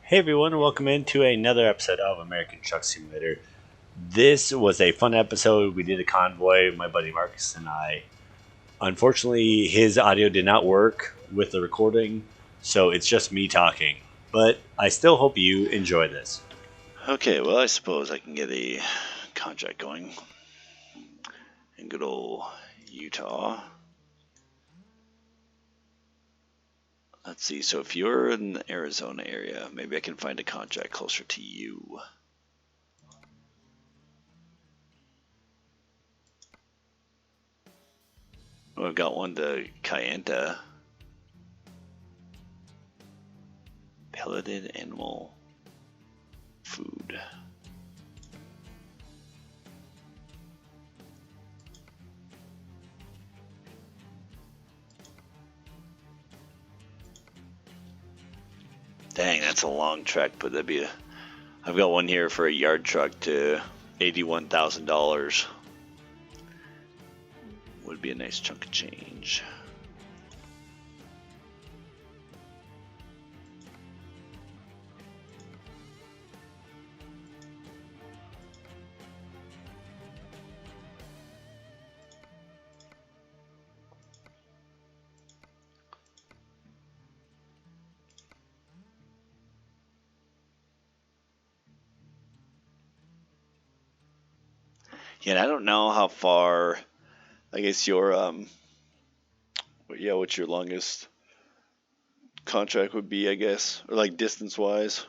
Hey everyone, welcome into another episode of American Truck Simulator. This was a fun episode. We did a convoy, my buddy Marcus and I. Unfortunately, his audio did not work with the recording, so it's just me talking. But I still hope you enjoy this. Okay, well, I suppose I can get a contract going in good old Utah. Let's see, so if you're in the Arizona area, maybe I can find a contract closer to you. Well, I've got one to Kayenta. Pelleted animal food. Dang, that's a long trek, but that'd be I've got one here for a yard truck to $81,000. Would be a nice chunk of change. Yeah, and I don't know how far. I guess your what's your longest contract would be, I guess, or like distance wise.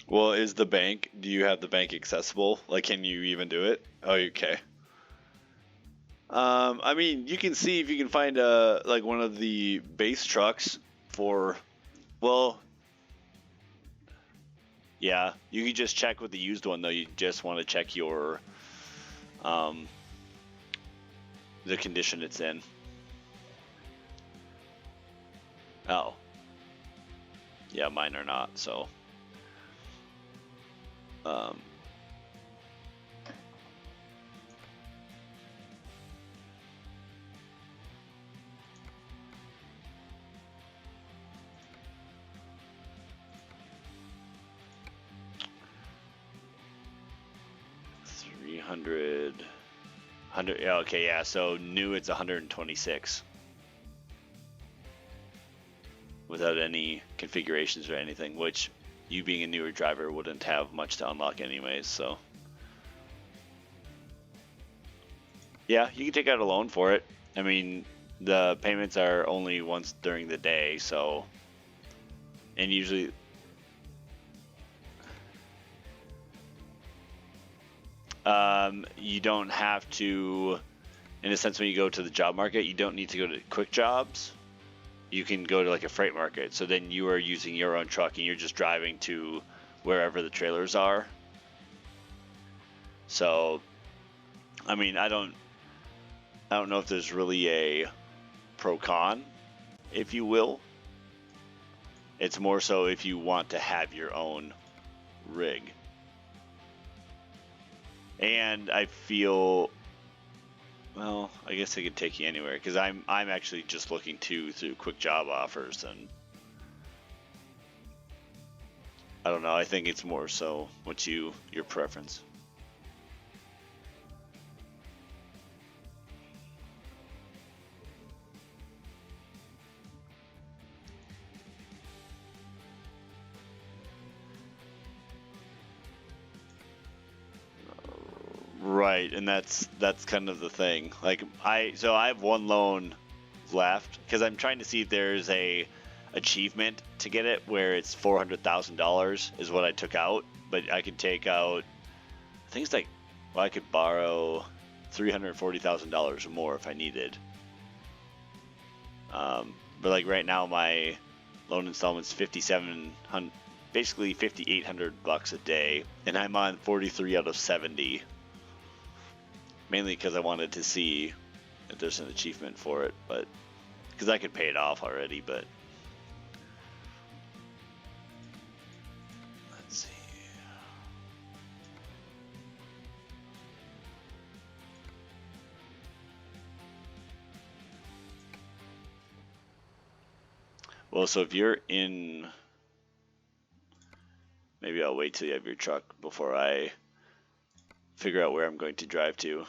Well, is the bank? Do you have the bank accessible? Like, can you even do it? Oh, okay. I mean, you can see if you can find like one of the base trucks for. Well, yeah, you can just check with the used one though. You just want to check your um the condition it's in. Oh, yeah, mine are not. So, um, 300, 100. Yeah, okay, yeah. So new, it's 126 without any configurations or anything, which you being a newer driver wouldn't have much to unlock anyways. So, yeah, you can take out a loan for it. I mean, the payments are only once during the day, so, and usually, you don't have to, in a sense, when you go to the job market, you don't need to go to quick jobs. You can go to like a freight market. So then you are using your own truck and you're just driving to wherever the trailers are. So, I mean, I don't know if there's really a pro con, if you will. It's more so if you want to have your own rig. And I feel, well, I guess I could take you anywhere because I'm actually just looking through quick job offers, and I don't know. I think it's more so what's your preference. Right, and that's kind of the thing. Like I have one loan left because I'm trying to see if there's a achievement to get it where it's $400,000 is what I took out, but I could take out things like, well, I could borrow $340,000 or more if I needed. But like right now my loan installment's 5,700, basically 5,800 bucks a day, and I'm on 43 out of 70. Mainly because I wanted to see if there's an achievement for it, but because I could pay it off already, but let's see. Well, so if you're in, maybe I'll wait till you have your truck before I figure out where I'm going to drive to.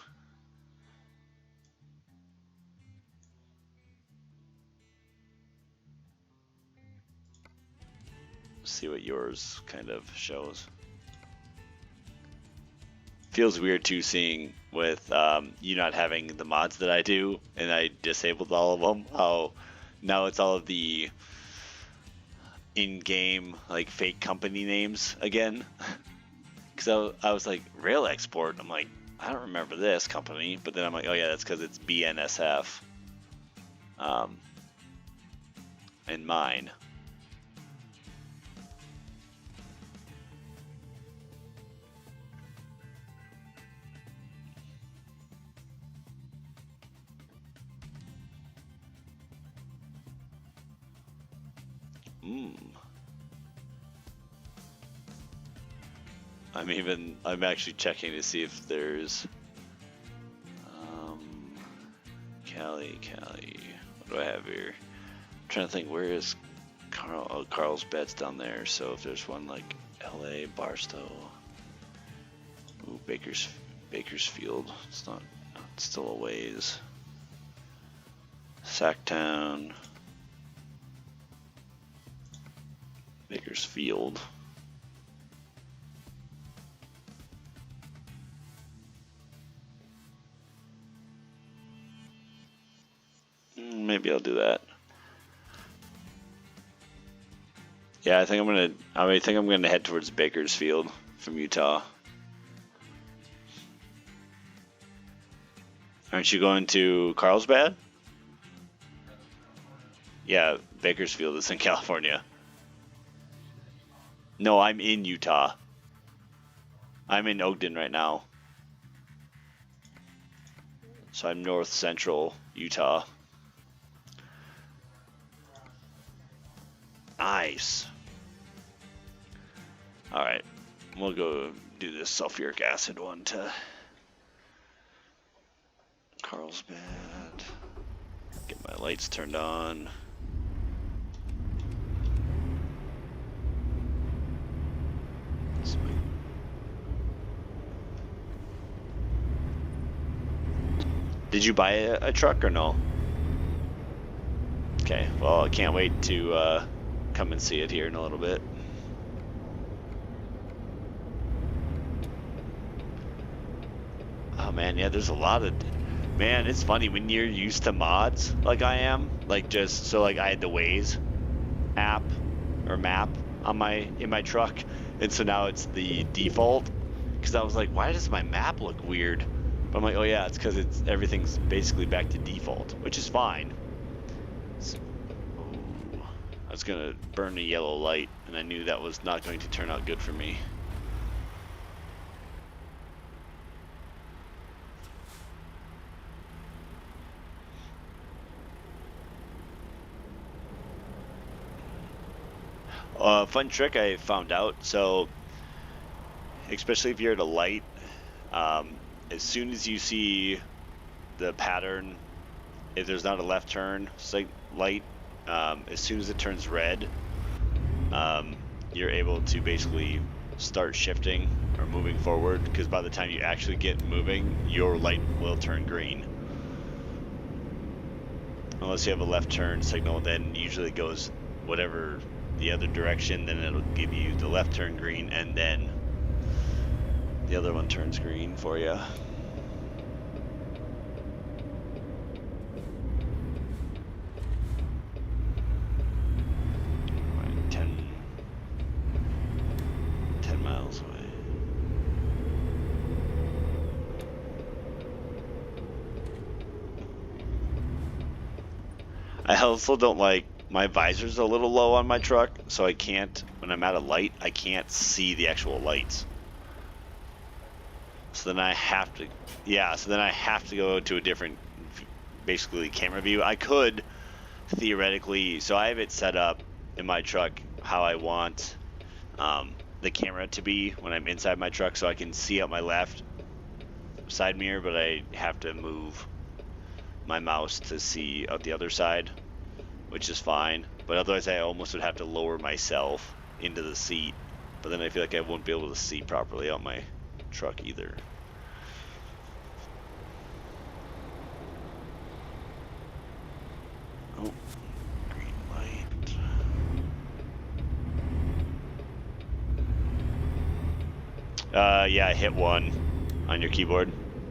See what yours kind of shows. Feels weird too, seeing with you not having the mods that I do, and I disabled all of them. How now it's all of the in-game like fake company names again. Because I was like, rail export. I'm like, I don't remember this company, but then I'm like, oh yeah, that's because it's BNSF. And mine. I'm actually checking to see if there's Cali. What do I have here? I'm trying to think, where is Carl? Oh, Carl's Bed's down there. So if there's one like LA, Barstow, ooh, Bakersfield. It's still a ways. Sacktown, Bakersfield. Maybe I'll do that. Yeah, I think I'm gonna head towards Bakersfield from Utah. Aren't you going to Carlsbad? Yeah, Bakersfield is in California. No, I'm in Utah. I'm in Ogden right now. So I'm north central Utah. Nice. Alright, we'll go do this sulfuric acid one to Carlsbad. Get my lights turned on. Did you buy a truck or no? Okay, well, I can't wait to come and see it here in a little bit. Oh man, yeah, there's a lot of... Man, it's funny when you're used to mods like I am, like just, so like I had the Waze app or map on in my truck, and so now it's the default, because I was like, why does my map look weird? But I'm like, oh yeah, it's because everything's basically back to default, which is fine. So, I was gonna burn a yellow light, and I knew that was not going to turn out good for me. Fun trick I found out, so especially if you're at a light, as soon as you see the pattern, if there's not a left turn light, as soon as it turns red, you're able to basically start shifting or moving forward, because by the time you actually get moving, your light will turn green. Unless you have a left turn signal, then usually it goes whatever the other direction, then it'll give you the left turn green, and then the other one turns green for you. Right, 10 miles away. I also don't like, my visor's a little low on my truck, so I can't, when I'm at a light, I can't see the actual lights. So then I have to, yeah, so then I have to go to a different basically camera view. I could theoretically, so I have it set up in my truck how I want the camera to be when I'm inside my truck, so I can see out my left side mirror, but I have to move my mouse to see out the other side, which is fine. But otherwise I almost would have to lower myself into the seat, but then I feel like I won't be able to see properly out my truck either. Oh, green light. Yeah, I hit 1 on your keyboard,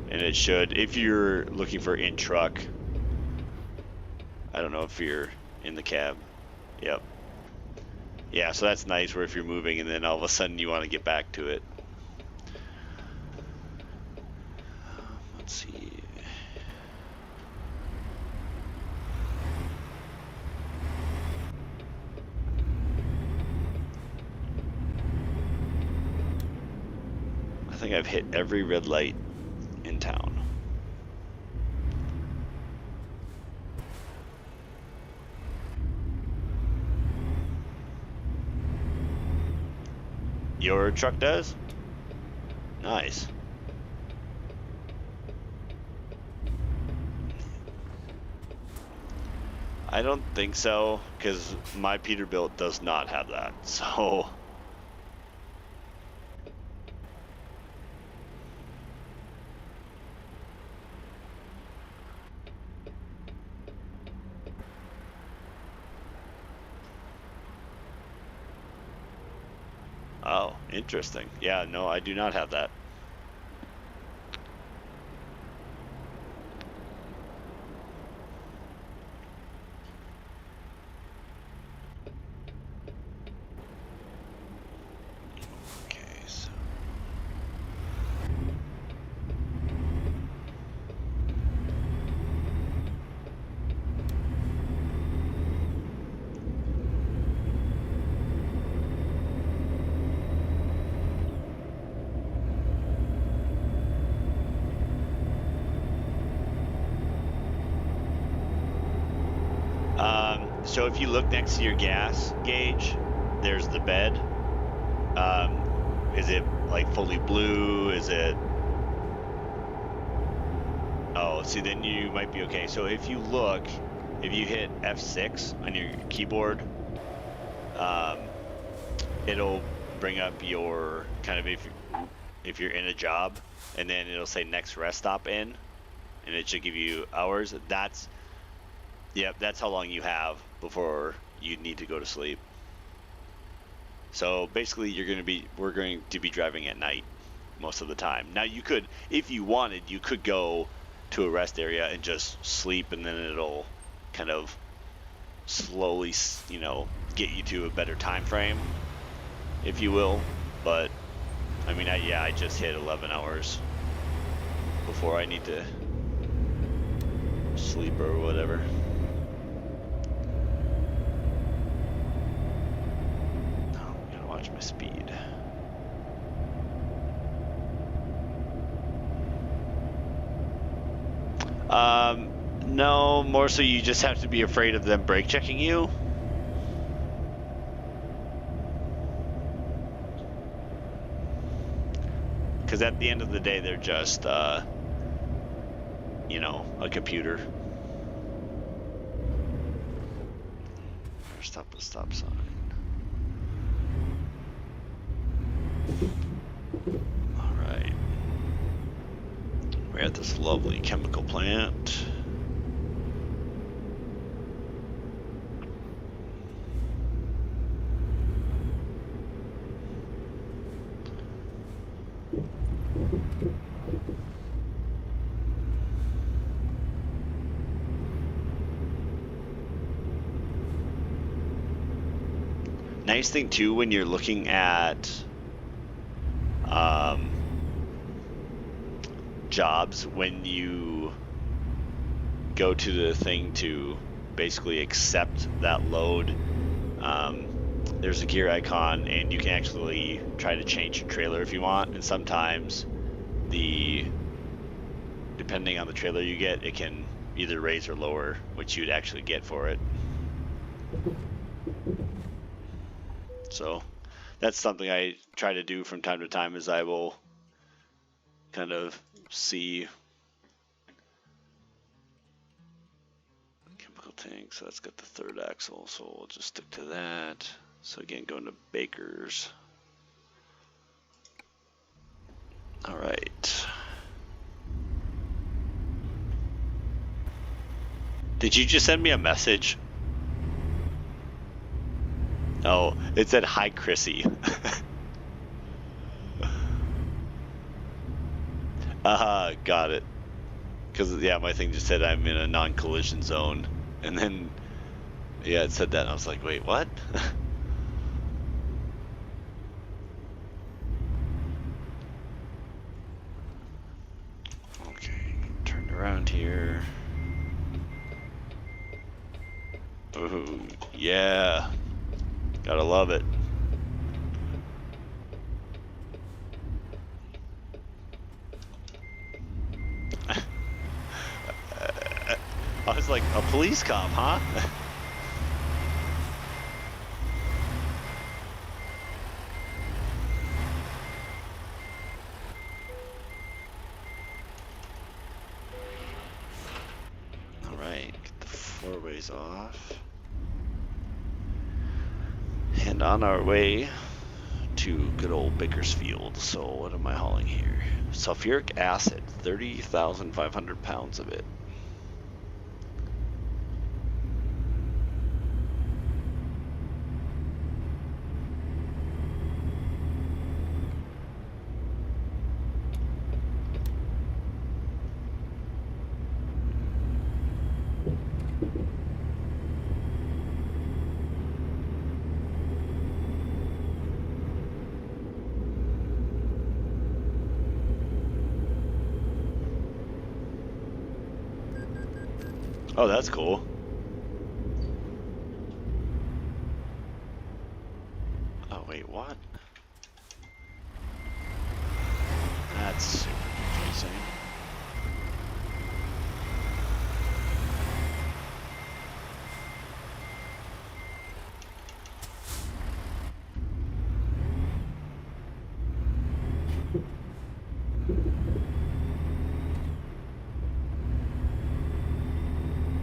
and it should, if you're looking for in truck, I don't know if you're in the cab. Yep. Yeah, so that's nice where if you're moving and then all of a sudden you want to get back to it. Let's see. I think I've hit every red light in town. Your truck does? Nice. I don't think so, because my Peterbilt does not have that, so... Oh, interesting. Yeah, no, I do not have that. Okay, so... So if you look next to your gas gauge, there's the bed. Is it like fully blue? Is it... Oh, see, then you might be okay. So if you look, if you hit F6 on your keyboard, it'll bring up your kind of if you're in a job, and then it'll say next rest stop in, and it should give you hours. That's how long you have before you need to go to sleep. So basically we're going to be driving at night most of the time. Now you could, if you wanted, you could go to a rest area and just sleep, and then it'll kind of slowly, get you to a better time frame, if you will. But I mean, I just hit 11 hours before I need to sleep or whatever. My speed. No, more so you just have to be afraid of them brake checking you. Because at the end of the day, they're just, a computer. Stop the stop sign. Alright. We're at this lovely chemical plant. Nice thing too when you're looking at jobs, when you go to the thing to basically accept that load, there's a gear icon, and you can actually try to change your trailer if you want. And sometimes depending on the trailer you get, it can either raise or lower what you'd actually get for it. So that's something I try to do from time to time, is I will kind of see chemical tank. So that's got the third axle, so we'll just stick to that. So again, going to Baker's. All right. Did you just send me a message? Oh, it said, "Hi, Chrissy." Got it. Because, yeah, my thing just said I'm in a non-collision zone. And then, yeah, it said that, and I was like, wait, what? Okay, turn around here. Ooh, yeah. Gotta love it. I was like, a police cop, huh? All right, get the four ways off. And on our way to good old Bakersfield. So what am I hauling here? Sulphuric acid, 30,500 pounds of it. Oh, that's cool. Oh, wait, what? That's super confusing.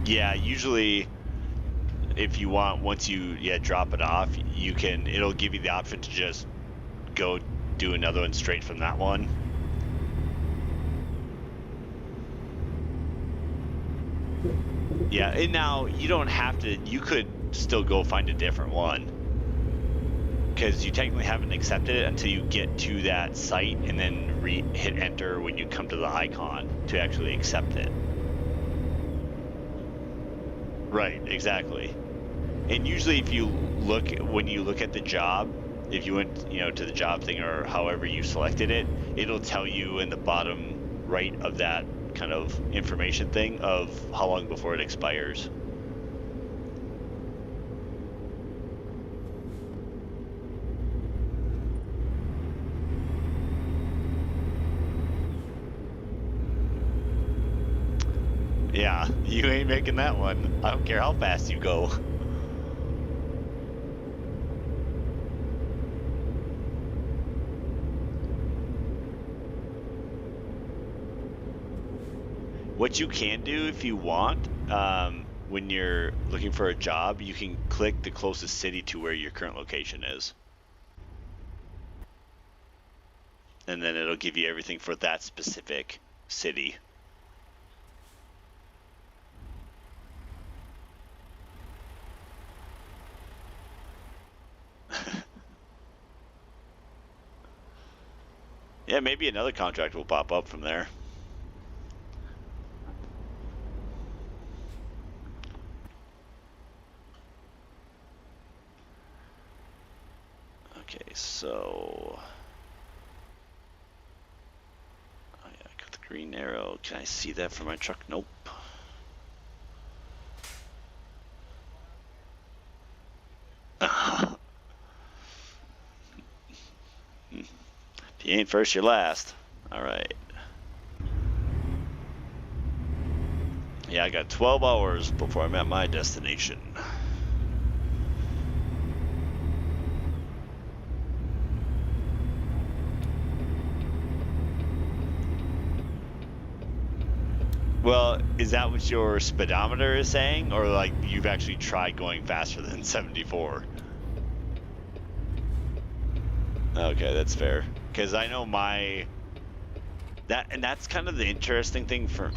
Yeah, usually if you want, once you drop it off, it'll give you the option to just go do another one straight from that one. Yeah, and now you don't have to, you could still go find a different one, because you technically haven't accepted it until you get to that site and then hit enter when you come to the icon to actually accept it. Right, exactly. And usually if you when you look at the job, if you went, to the job thing or however you selected it, it'll tell you in the bottom right of that kind of information thing of how long before it expires. Yeah, you ain't making that one. I don't care how fast you go. What you can do if you want, when you're looking for a job, you can click the closest city to where your current location is. And then it'll give you everything for that specific city. Yeah, maybe another contract will pop up from there. Okay, so... Oh yeah, I got the green arrow. Can I see that from my truck? Nope. If you ain't first, you're last. All right. Yeah, I got 12 hours before I'm at my destination. Well, is that what your speedometer is saying? Or like you've actually tried going faster than 74? Okay, that's fair. Because I know that's kind of the interesting thing for,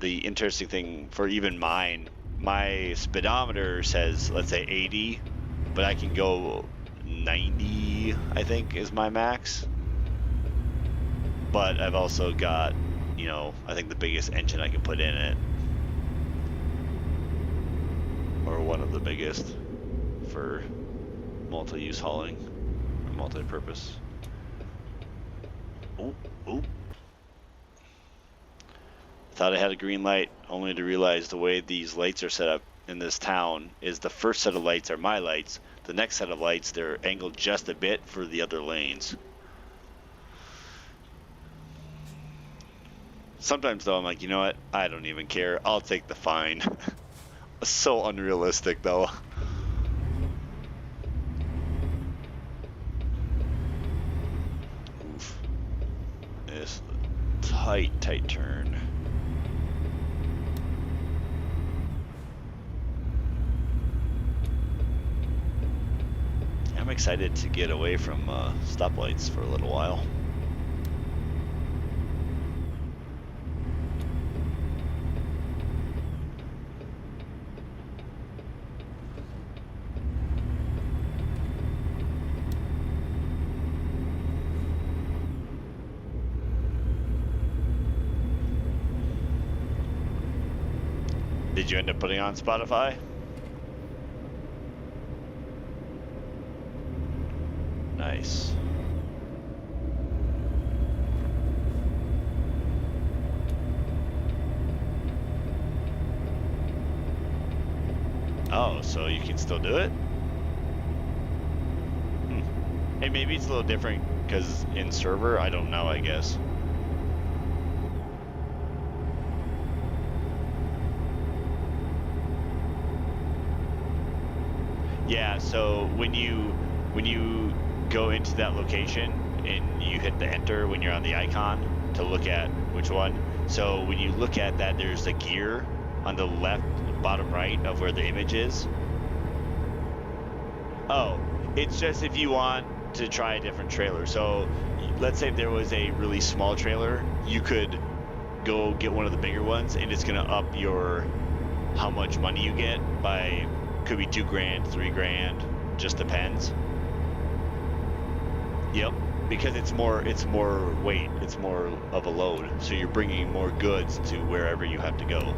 the interesting thing for even mine. My speedometer says, let's say 80, but I can go 90, I think is my max. But I've also got, I think the biggest engine I can put in it, or one of the biggest for multi-use hauling, or multi-purpose. Oh. Thought I had a green light, only to realize the way these lights are set up in this town is the first set of lights are my lights. The next set of lights, they're angled just a bit for the other lanes. Sometimes, though, I'm like, you know what? I don't even care. I'll take the fine. So unrealistic, though. Oof. This tight turn. I'm excited to get away from stoplights for a little while. Did you end up putting on Spotify? Nice. Oh, so you can still do it? Hey, maybe it's a little different because in server, I don't know, I guess. Yeah, so when you go into that location and you hit the enter when you're on the icon to look at which one. So when you look at that, there's a gear on the left bottom right of where the image is. Oh, it's just if you want to try a different trailer. So let's say if there was a really small trailer, you could go get one of the bigger ones and it's gonna up your how much money you get by, could be $2,000, $3,000, just depends. Yep, because it's more weight, it's more of a load, so you're bringing more goods to wherever you have to go.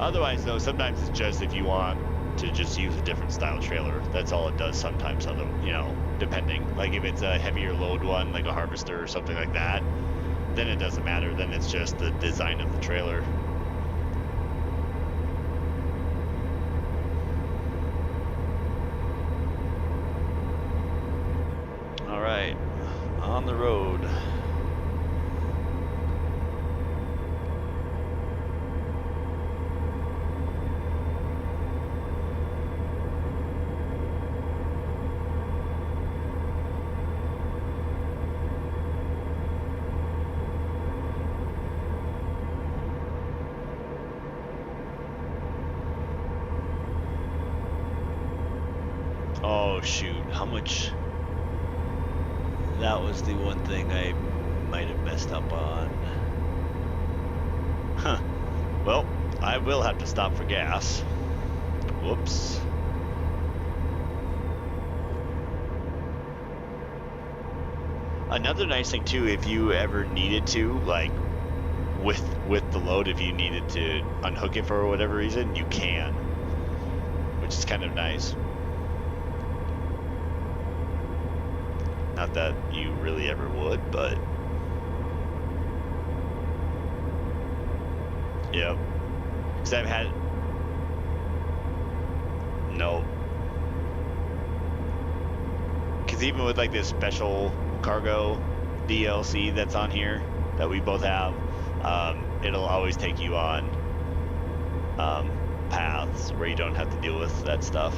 Otherwise, though, sometimes it's just if you want to just use a different style trailer. That's all it does sometimes, depending. Like if it's a heavier load one, like a harvester or something like that, then it doesn't matter. Then it's just the design of the trailer. All right, on the road. Oh shoot, how much? That was the one thing I might have messed up on. Huh. Well, I will have to stop for gas. Whoops. Another nice thing too, if you ever needed to, like with the load, if you needed to unhook it for whatever reason, you can, which is kind of nice. Not that you really ever would, but yeah. Because I've had no. Because even with like this special cargo DLC that's on here that we both have, it'll always take you on paths where you don't have to deal with that stuff.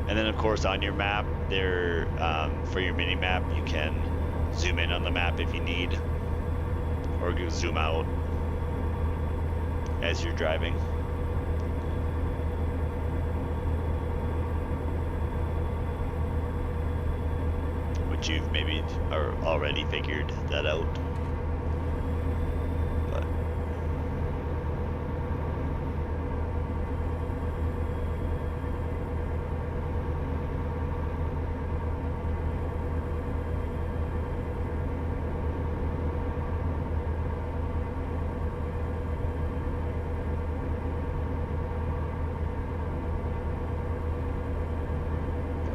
And then of course on your map there, for your mini map, you can zoom in on the map if you need, or zoom out as you're driving. Which you've maybe already figured that out. But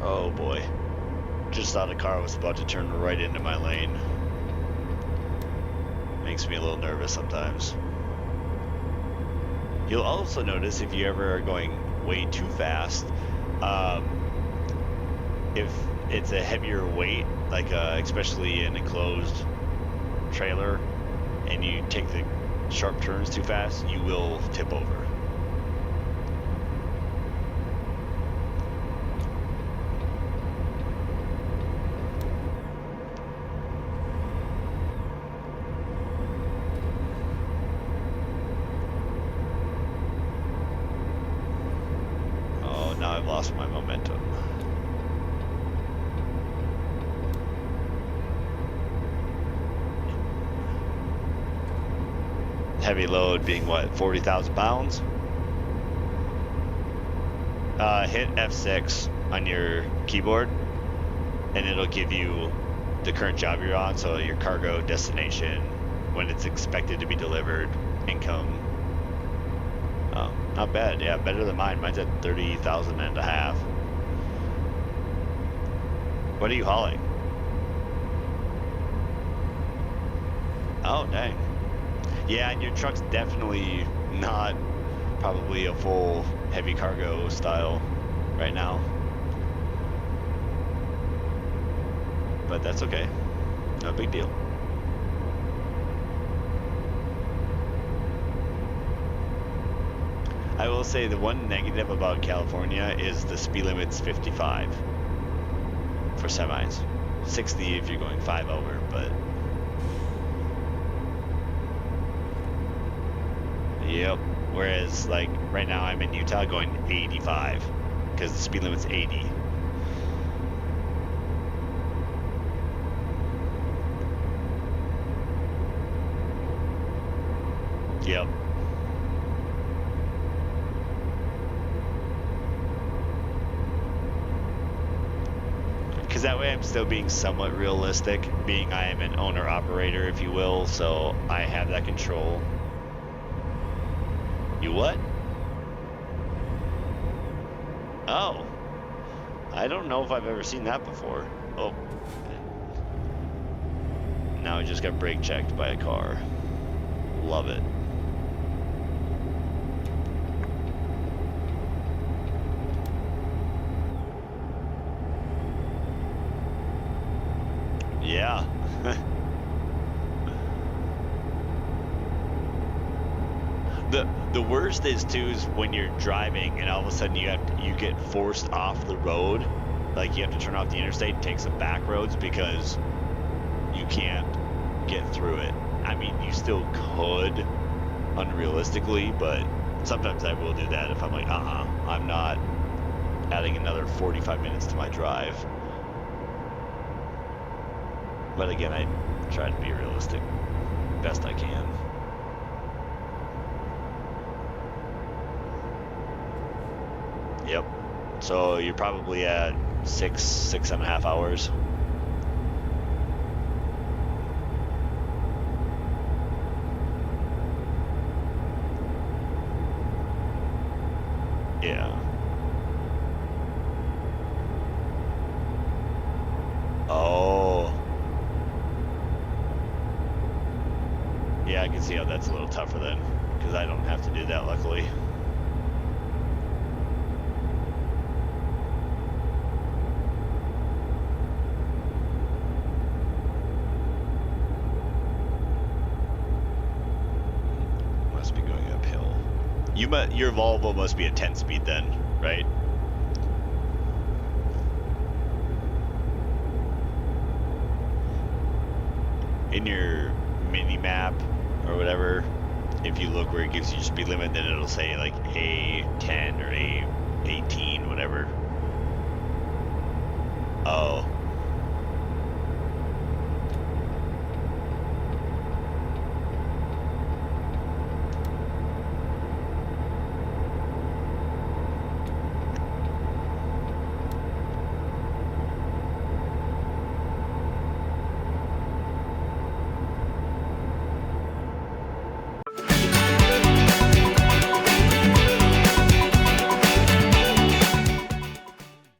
oh boy. Just thought a car was about to turn right into my lane. Makes me a little nervous sometimes. You'll also notice if you ever are going way too fast, if it's a heavier weight, like especially an enclosed trailer, and you take the sharp turns too fast, you will tip over. Now I've lost my momentum. Heavy load being what, 40,000 pounds? Hit F6 on your keyboard and it'll give you the current job you're on, so your cargo, destination, when it's expected to be delivered, income. Not bad, yeah, better than mine. Mine's at 30,000 and a half. What are you hauling? Oh, dang. Yeah, and your truck's definitely not probably a full heavy cargo style right now. But that's okay. No big deal. I will say the one negative about California is the speed limit's 55 for semis. 60 if you're going 5 over, but yep. Whereas like right now I'm in Utah going 85 because the speed limit's 80. Yep. Because that way I'm still being somewhat realistic, being I am an owner-operator, if you will, so I have that control. You what? Oh. I don't know if I've ever seen that before. Oh. Now I just got brake checked by a car. Love it. Yeah. The worst is too is when you're driving and all of a sudden you get forced off the road, like you have to turn off the interstate and take some back roads because you can't get through it. I mean, you still could unrealistically, but sometimes I will do that if I'm like, I'm not adding another 45 minutes to my drive. But again, I try to be realistic best I can. Yep. So you're probably at 6.5 hours. Yeah. Oh. Yeah, I can see how that's a little tougher then, because I don't have to do that, luckily. Your Volvo must be a 10-speed then, right? In your mini map or whatever, if you look where it gives you speed limit, then it'll say like A10 or A18, whatever. Oh.